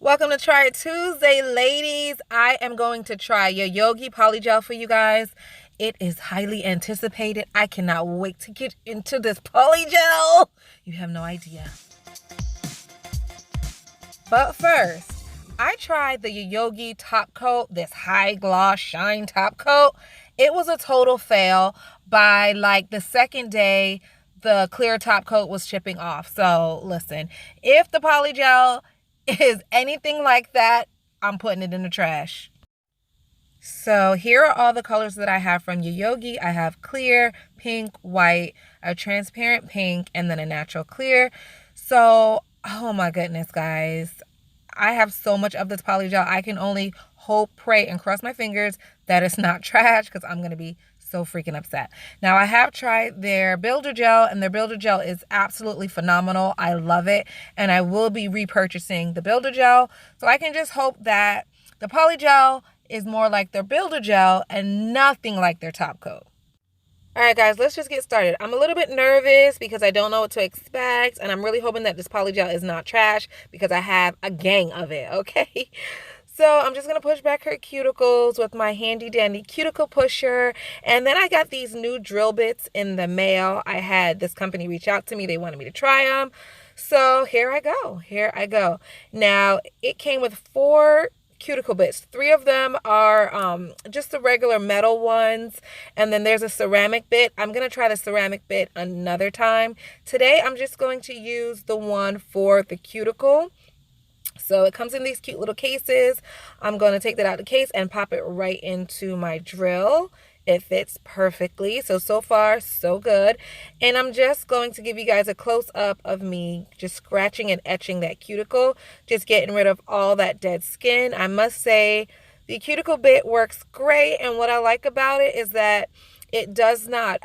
Welcome to Try It Tuesday, ladies. I am going to try Yayoge Polygel for you guys. It is highly anticipated. I cannot wait to get into this polygel. You have no idea. But first, I tried the Yayoge top coat, this high gloss shine top coat. It was a total fail. By like the second day, the clear top coat was chipping off. So listen, if the polygel is anything like that, I'm putting it in the trash. So here are all the colors that I have from Yayoge. I have clear, pink, white, a transparent pink, and then a natural clear. So, oh my goodness, guys. I have so much of this polygel. I can only hope, pray, and cross my fingers that it's not trash because I'm going to be so freaking upset. Now, I have tried their builder gel, and their builder gel is absolutely phenomenal. I love it, and I will be repurchasing the builder gel. So I can just hope that the polygel is more like their builder gel and nothing like their top coat. All right, guys, let's just get started. I'm a little bit nervous because I don't know what to expect, and I'm really hoping that this polygel is not trash because I have a gang of it, okay? So I'm just going to push back her cuticles with my handy dandy cuticle pusher. And then I got these new drill bits in the mail. I had this company reach out to me. They wanted me to try them. So here I go. Here I go. Now, it came with 4 cuticle bits. 3 of them are just the regular metal ones, and then there's a ceramic bit. I'm going to try the ceramic bit another time. Today, I'm just going to use the one for the cuticle. So it comes in these cute little cases. I'm going to take that out of the case and pop it right into my drill. It fits perfectly. So far, so good. And I'm just going to give you guys a close-up of me just scratching and etching that cuticle, just getting rid of all that dead skin. I must say the cuticle bit works great, and what I like about it is that it does not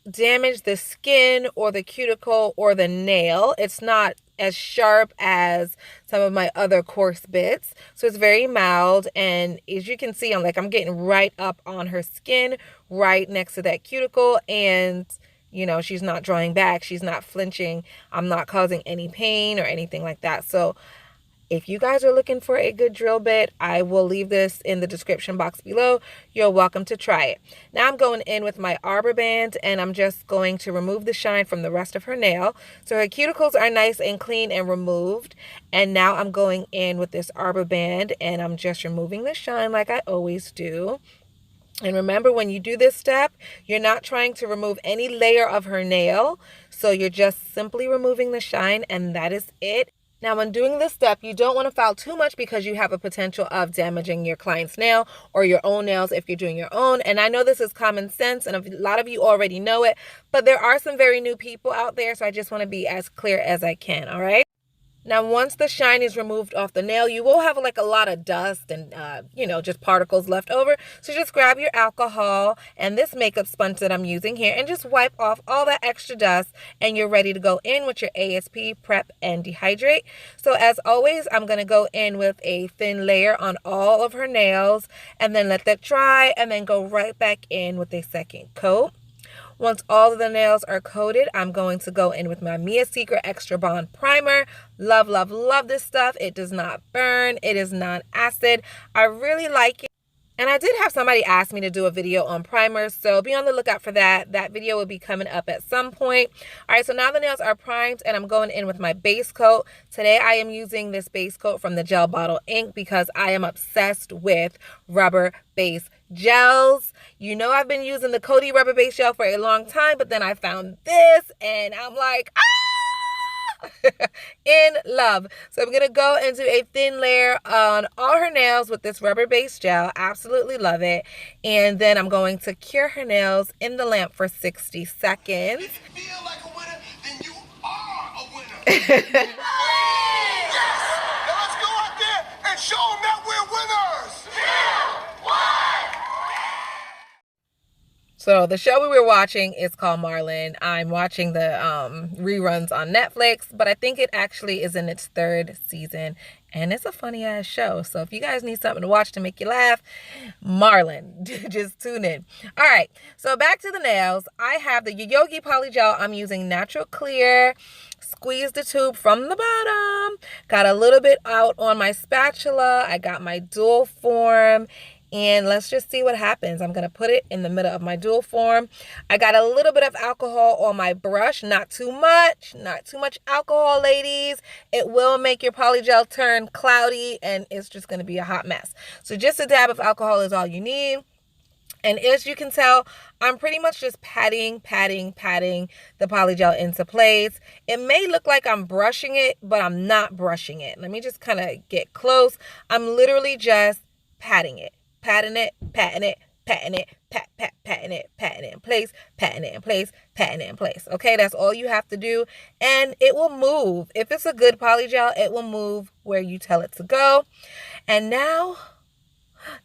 damage the skin or the cuticle or the nail. It's not as sharp as some of my other coarse bits, so it's very mild. And as you can see, I'm getting right up on her skin, right next to that cuticle, and you know, she's not drawing back, she's not flinching, I'm not causing any pain or anything like that. So if you guys are looking for a good drill bit, I will leave this in the description box below. You're welcome to try it. Now I'm going in with my arbor band, and I'm just going to remove the shine from the rest of her nail. So her cuticles are nice and clean and removed. And now I'm going in with this arbor band, and I'm just removing the shine like I always do. And remember, when you do this step, you're not trying to remove any layer of her nail. So you're just simply removing the shine, and that is it. Now, when doing this step, you don't want to foul too much because you have a potential of damaging your client's nail or your own nails if you're doing your own. And I know this is common sense, and a lot of you already know it, but there are some very new people out there, so I just want to be as clear as I can, all right? Now, once the shine is removed off the nail, you will have like a lot of dust and, you know, just particles left over. So just grab your alcohol and this makeup sponge that I'm using here and just wipe off all that extra dust, and you're ready to go in with your ASP, prep, and dehydrate. So as always, I'm going to go in with a thin layer on all of her nails and then let that dry and then go right back in with a second coat. Once all of the nails are coated, I'm going to go in with my Mia Secret Extra Bond Primer. Love, love, love this stuff. It does not burn. It is non-acid. I really like it. And I did have somebody ask me to do a video on primers, so be on the lookout for that. That video will be coming up at some point. All right, so now the nails are primed, and I'm going in with my base coat. Today, I am using this base coat from the Gel Bottle Ink because I am obsessed with rubber base gels. You know, I've been using the Coty rubber base gel for a long time, but then I found this, and I'm like, ah! In love. So I'm going to go into a thin layer on all her nails with this rubber base gel. Absolutely love it. And then I'm going to cure her nails in the lamp for 60 seconds. If you feel like a winner, then you are a winner. Yes! Now let's go out there and show them that we're winners. 2, 1. So So the show we were watching is called Marlon. I'm watching the reruns on Netflix, but I think it actually is in its 3rd season, and it's a funny ass show. So if you guys need something to watch to make you laugh, Marlon, just tune in. All right, so back to the nails. I have the Yayoge Polygel. I'm using natural clear. Squeeze the tube from the bottom. Got a little bit out on my spatula. I got my dual form. And let's just see what happens. I'm going to put it in the middle of my dual form. I got a little bit of alcohol on my brush. Not too much. Not too much alcohol, ladies. It will make your polygel turn cloudy and it's just going to be a hot mess. So just a dab of alcohol is all you need. And as you can tell, I'm pretty much just patting the polygel into place. It may look like I'm brushing it, but I'm not brushing it. Let me just kind of get close. I'm literally just patting it. Patting it, patting it, patting it, patting it, patting it in place, patting it in place, patting it in place. Okay, that's all you have to do, and it will move. If it's a good polygel, it will move where you tell it to go. And now,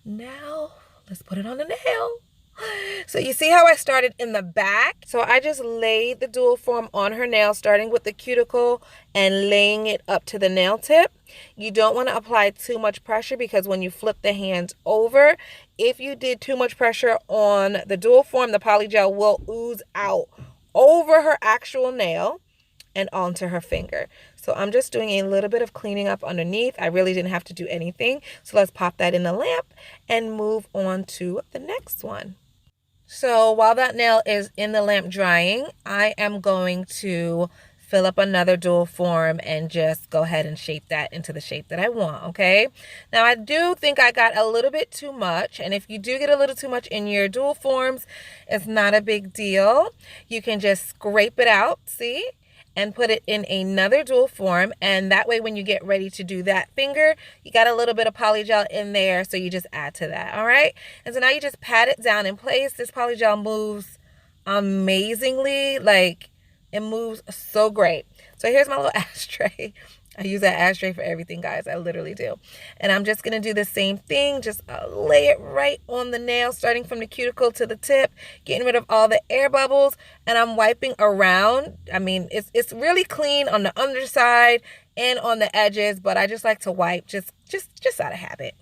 let's put it on the nail. So you see how I started in the back? So I just laid the dual form on her nail, starting with the cuticle and laying it up to the nail tip. You don't want to apply too much pressure because when you flip the hands over, if you did too much pressure on the dual form, the polygel will ooze out over her actual nail and onto her finger. So I'm just doing a little bit of cleaning up underneath. I really didn't have to do anything. So let's pop that in the lamp and move on to the next one. So while that nail is in the lamp drying, I am going to fill up another dual form and just go ahead and shape that into the shape that I want, okay? Now, I do think I got a little bit too much, and if you do get a little too much in your dual forms, it's not a big deal. You can just scrape it out, see? And put it in another dual form, and that way when you get ready to do that finger, you got a little bit of polygel in there, so you just add to that, all right? And so now you just pat it down in place. This polygel moves amazingly, like it moves so great. So here's my little ashtray. I use that ashtray for everything, guys. I literally do. And I'm just going to do the same thing. Just lay it right on the nail, starting from the cuticle to the tip, getting rid of all the air bubbles. And I'm wiping around. I mean, it's really clean on the underside and on the edges, but I just like to wipe just out of habit.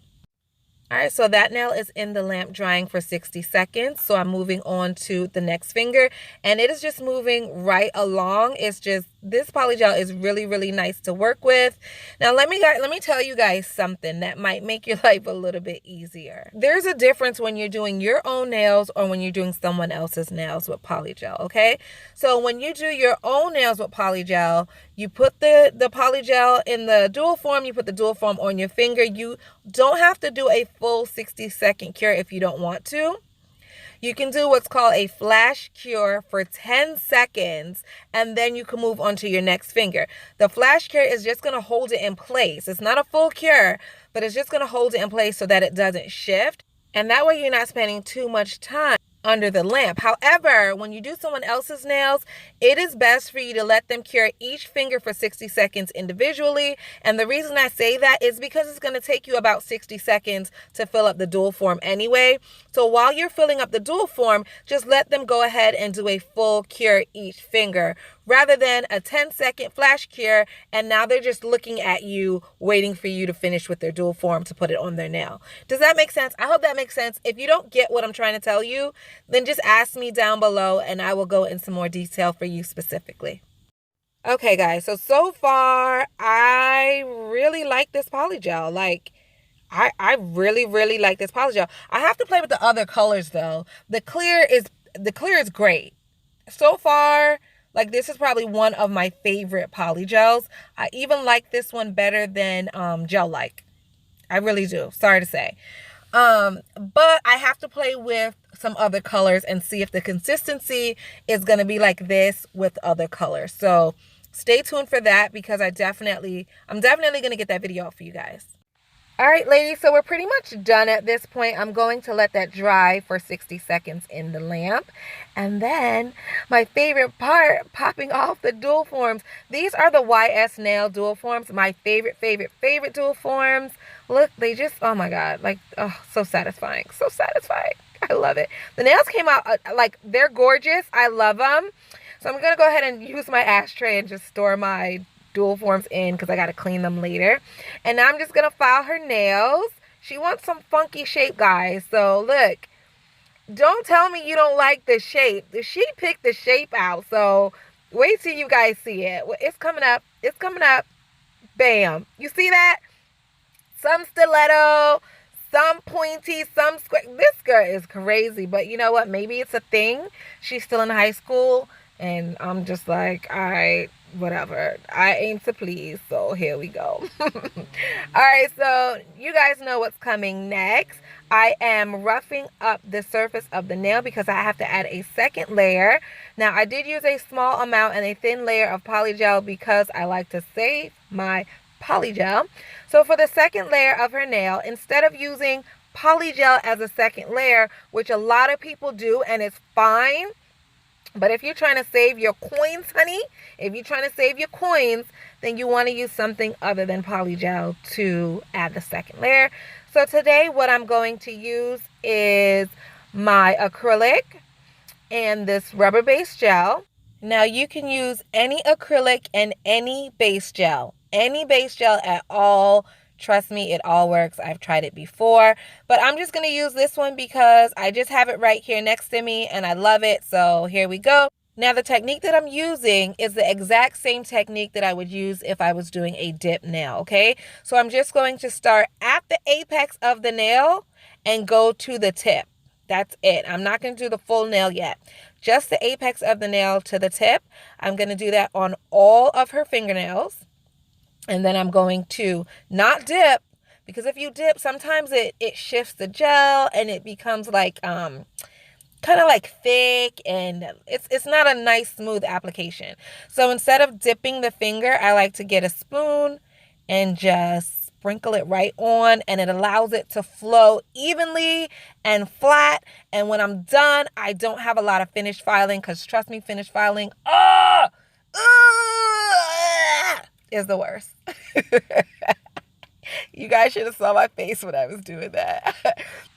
All right, so that nail is in the lamp drying for 60 seconds. So I'm moving on to the next finger, and it is just moving right along. It's just, this polygel is really, really nice to work with. Now, let me tell you guys something that might make your life a little bit easier. There's a difference when you're doing your own nails or when you're doing someone else's nails with polygel, okay? So when you do your own nails with polygel, you put the polygel in the dual form, you put the dual form on your finger. You don't have to do a full 60-second cure if you don't want to. You can do what's called a flash cure for 10 seconds, and then you can move on to your next finger. The flash cure is just going to hold it in place. It's not a full cure, but it's just going to hold it in place so that it doesn't shift. And that way you're not spending too much time under the lamp. However, when you do someone else's nails, it is best for you to let them cure each finger for 60 seconds individually. And the reason I say that is because it's going to take you about 60 seconds to fill up the dual form anyway. So while you're filling up the dual form, just let them go ahead and do a full cure each finger, rather than a 10-second flash cure, and now they're just looking at you, waiting for you to finish with their dual form to put it on their nail. Does that make sense? I hope that makes sense. If you don't get what I'm trying to tell you, then just ask me down below, and I will go into more detail for you specifically. Okay, guys, so far, I really like this polygel. Like, I really, really like this polygel. I have to play with the other colors, though. The clear is great. So far, like, this is probably one of my favorite polygels. I even like this one better than gel-like. I really do. Sorry to say. But I have to play with some other colors and see if the consistency is going to be like this with other colors. So stay tuned for that, because I'm definitely going to get that video out for you guys. All right, ladies, so we're pretty much done at this point. I'm going to let that dry for 60 seconds in the lamp. And then my favorite part, popping off the dual forms. These are the YS Nail dual forms, my favorite dual forms. Look, they just, oh my God, like, oh, so satisfying, so satisfying. I love it. The nails came out, like, they're gorgeous. I love them. So I'm going to go ahead and use my ashtray and just store my dual forms in because I got to clean them later. And now I'm just going to file her nails. She wants some funky shape, guys. So look, don't tell me you don't like the shape. She picked the shape out. So wait till you guys see it. It's coming up. It's coming up. Bam. You see that? Some stiletto, some pointy, some square. This girl is crazy. But you know what? Maybe it's a thing. She's still in high school. And I'm just like, all right, whatever. I aim to please. So here we go. All right. So you guys know what's coming next. I am roughing up the surface of the nail because I have to add a second layer. Now, I did use a small amount and a thin layer of polygel because I like to save my polygel. So for the second layer of her nail, instead of using polygel as a second layer, which a lot of people do and it's fine, but if you're trying to save your coins, honey, if you're trying to save your coins, then you want to use something other than polygel to add the second layer. So today what I'm going to use is my acrylic and this rubber base gel. Now you can use any acrylic and any base gel at all. Trust me, it all works. I've tried it before, but I'm just going to use this one because I just have it right here next to me and I love it. So here we go. Now the technique that I'm using is the exact same technique that I would use if I was doing a dip nail, okay? So I'm just going to start at the apex of the nail and go to the tip. That's it. I'm not going to do the full nail yet. Just the apex of the nail to the tip. I'm going to do that on all of her fingernails. And then I'm going to not dip, because if you dip, sometimes it shifts the gel and it becomes like kind of like thick, and it's not a nice smooth application. So instead of dipping the finger, I like to get a spoon and just sprinkle it right on, and it allows it to flow evenly and flat. And when I'm done, I don't have a lot of finish filing, because trust me, finish filing is the worst. You guys should have saw my face when I was doing that.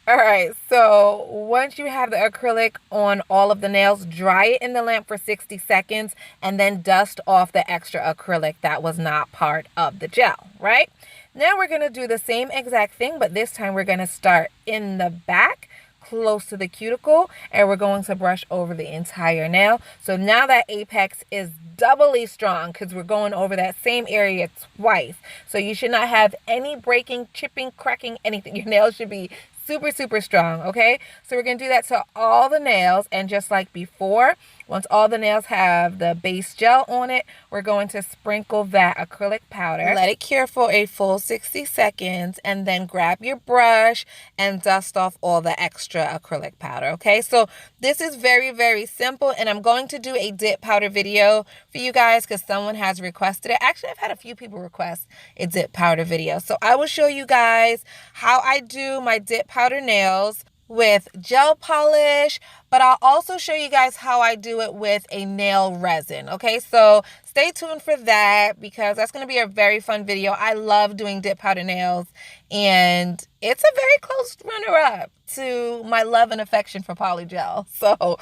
All right, so once you have the acrylic on all of the nails, dry it in the lamp for 60 seconds and then dust off the extra acrylic that was not part of the gel, right? Now we're going to do the same exact thing, but this time we're going to start in the back, close to the cuticle, and we're going to brush over the entire nail. So now that apex is doubly strong because we're going over that same area twice. So you should not have any breaking, chipping, cracking, anything. Your nails should be super, super strong, okay? So we're going to do that to all the nails, and just like before, once all the nails have the base gel on it, we're going to sprinkle that acrylic powder. Let it cure for a full 60 seconds, and then grab your brush and dust off all the extra acrylic powder, okay? So this is very, very simple, and I'm going to do a dip powder video for you guys because someone has requested it. Actually, I've had a few people request a dip powder video. So I will show you guys how I do my dip powder nails with gel polish, but I'll also show you guys how I do it with a nail resin, okay? So stay tuned for that because that's going to be a very fun video. I love doing dip powder nails, and it's a very close runner-up to my love and affection for polygel. So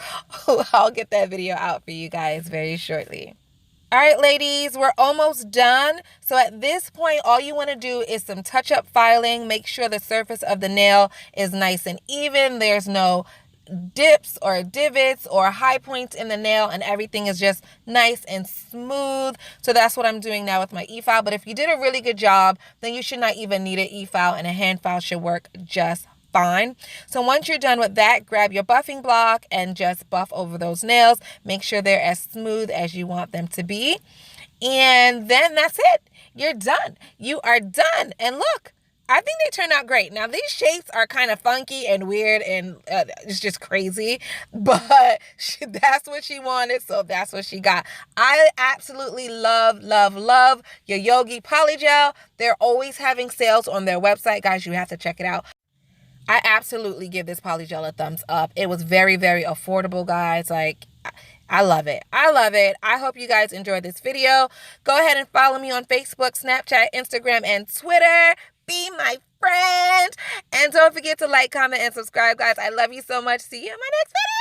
I'll get that video out for you guys very shortly. All right, ladies, we're almost done. So at this point, all you want to do is some touch-up filing. Make sure the surface of the nail is nice and even. There's no dips or divots or high points in the nail, and everything is just nice and smooth. So that's what I'm doing now with my e-file. But if you did a really good job, then you should not even need an e-file, and a hand file should work just fine. So once you're done with that, grab your buffing block and just buff over those nails. Make sure they're as smooth as you want them to be. And then that's it. You're done. You are done. And look, I think they turned out great. Now, these shapes are kind of funky and weird, and it's just crazy, but that's what she wanted, so that's what she got. I absolutely love, love, love Yayoge Polygel. They're always having sales on their website. Guys, you have to check it out. I absolutely give this polygel a thumbs up. It was very, very affordable, guys. Like, I love it. I love it. I hope you guys enjoyed this video. Go ahead and follow me on Facebook, Snapchat, Instagram, and Twitter. Be my friend. And don't forget to like, comment, and subscribe, guys. I love you so much. See you in my next video.